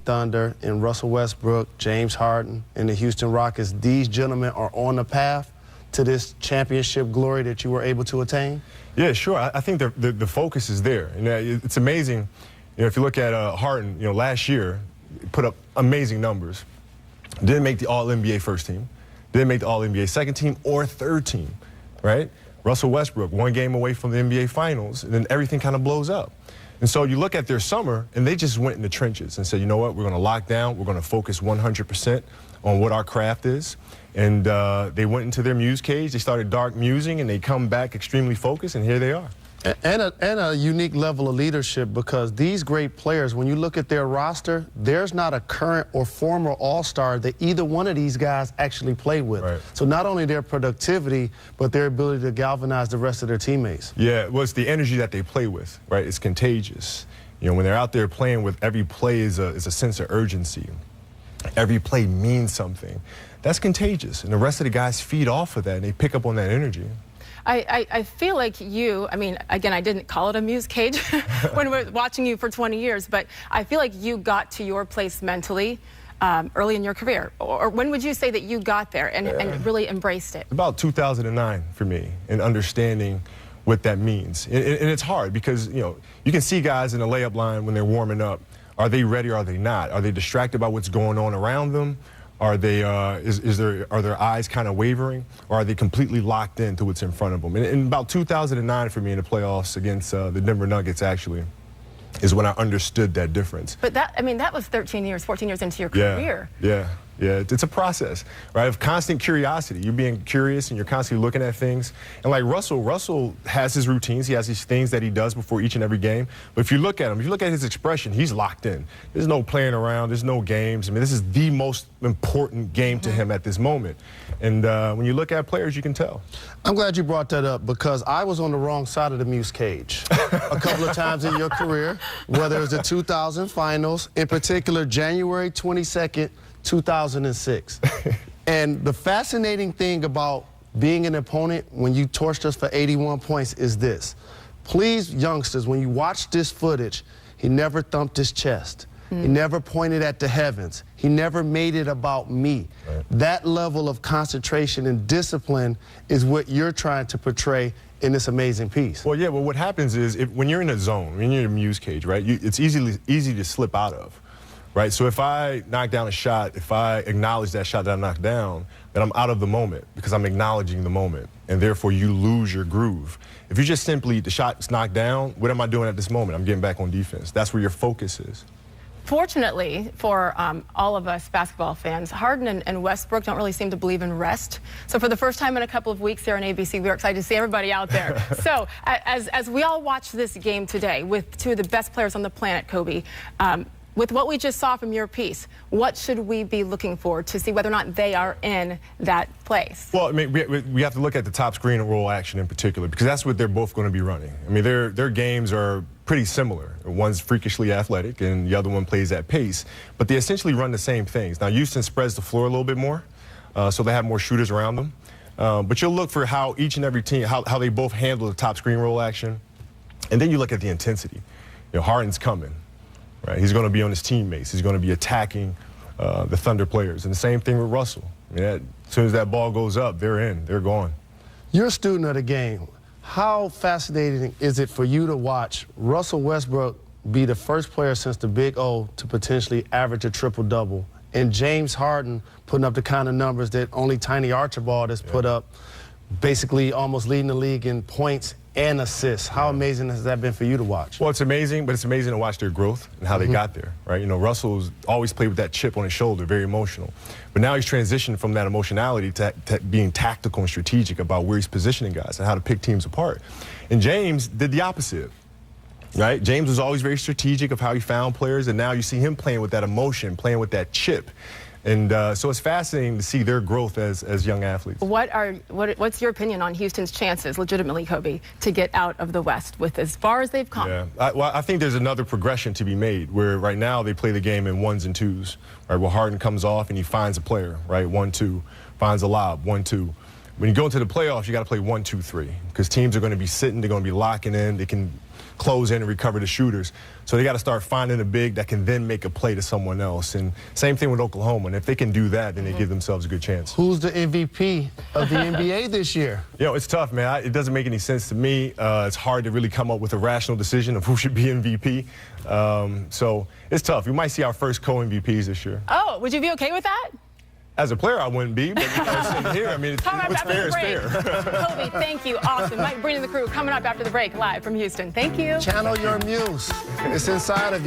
Thunder and Russell Westbrook, James Harden, and the Houston Rockets, these gentlemen are on the path to this championship glory that you were able to attain? Yeah, sure. I think the focus is there. And it's amazing. If you look at Harden, last year, put up amazing numbers. Didn't make the All-NBA first team. Didn't make the All-NBA second team or third team, right? Russell Westbrook, one game away from the NBA Finals, and then everything kind of blows up. And so you look at their summer, and they just went in the trenches and said, you know what, we're going to lock down. We're going to focus 100% on what our craft is. And they went into their muse cage. They started dark musing, and they come back extremely focused, and here they are. And a unique level of leadership, because these great players, when you look at their roster, there's not a current or former all-star that either one of these guys actually played with. Right. So not only their productivity, but their ability to galvanize the rest of their teammates. Yeah, well, it's the energy that they play with, right? It's contagious. When they're out there playing with, every play is a sense of urgency. Every play means something. That's contagious, and the rest of the guys feed off of that, and they pick up on that energy. I feel like you, again, I didn't call it a muse cage when we're watching you for 20 years, but I feel like you got to your place mentally early in your career. Or when would you say that you got there and really embraced it? About 2009 for me, and understanding what that means. And it's hard because, you can see guys in the layup line when they're warming up. Are they ready or are they not? Are they distracted by what's going on around them? Are they, are their eyes kind of wavering, or are they completely locked into what's in front of them? And in about 2009 for me in the playoffs against the Denver Nuggets, actually, is when I understood that difference. But that was 13 years, 14 years into your career. Yeah. It's a process, right, of constant curiosity. You're being curious and you're constantly looking at things. And like Russell has his routines. He has these things that he does before each and every game. But if you look at him, if you look at his expression, he's locked in. There's no playing around. There's no games. This is the most important game to him at this moment. And when you look at players, you can tell. I'm glad you brought that up, because I was on the wrong side of the muse cage a couple of times in your career, whether it was the 2000 finals, in particular January 22nd, 2006. And the fascinating thing about being an opponent when you torched us for 81 points is this. Please, youngsters, when you watch this footage, he never thumped his chest. He never pointed at the heavens. He never made it about me. Right. That level of concentration and discipline is what you're trying to portray in this amazing piece. Well, yeah, what happens is when you're in a zone, when you're in a muse cage, right, it's easy to slip out of. Right, so if I knock down a shot, if I acknowledge that shot that I knocked down, then I'm out of the moment because I'm acknowledging the moment, and therefore you lose your groove. If you just simply, the shot's knocked down, what am I doing at this moment? I'm getting back on defense. That's where your focus is. Fortunately for all of us basketball fans, Harden and Westbrook don't really seem to believe in rest. So for the first time in a couple of weeks here on ABC, we're excited to see everybody out there. So as we all watch this game today with two of the best players on the planet, Kobe, with what we just saw from your piece, what should we be looking for to see whether or not they are in that place? Well, we have to look at the top screen and roll action in particular, because that's what they're both going to be running. Their games are pretty similar. One's freakishly athletic and the other one plays at pace, but they essentially run the same things. Now, Houston spreads the floor a little bit more, so they have more shooters around them. But you'll look for how each and every team, how they both handle the top screen roll action, and then you look at the intensity. Harden's coming. Right, he's going to be on his teammates. He's going to be attacking the Thunder players. And the same thing with Russell. As soon as that ball goes up, they're in. They're gone. You're a student of the game. How fascinating is it for you to watch Russell Westbrook be the first player since the Big O to potentially average a triple-double, and James Harden putting up the kind of numbers that only Tiny Archibald has put up, basically almost leading the league in points and assists? How amazing has that been for you to watch? Well, it's amazing, but it's amazing to watch their growth and how they got there, right? Russell's always played with that chip on his shoulder, very emotional. But now he's transitioned from that emotionality to being tactical and strategic about where he's positioning guys and how to pick teams apart. And James did the opposite, right? James was always very strategic of how he found players, and now you see him playing with that emotion, playing with that chip. And so it's fascinating to see their growth as young athletes. What's your opinion on Houston's chances, legitimately, Kobe, to get out of the West with as far as they've come? Yeah, I think there's another progression to be made, where right now they play the game in ones and twos. Right, where Harden comes off and he finds a player, right, 1-2, finds a lob, 1-2. When you go into the playoffs, you got to play 1-2-3, because teams are going to be sitting, they're going to be locking in, they can close in and recover the shooters. So they got to start finding a big that can then make a play to someone else. And same thing with Oklahoma. And if they can do that, then they give themselves a good chance. Who's the MVP of the NBA this year? You know, it's tough, man. It doesn't make any sense to me. It's hard to really come up with a rational decision of who should be MVP. So it's tough. We might see our first co-MVPs this year. Oh, would you be okay with that? As a player, I wouldn't be, but sitting here, I mean, what's fair is fair. Kobe, thank you. Awesome. Mike Breen and the crew coming up after the break live from Houston. Thank you. Channel your muse. It's inside of you.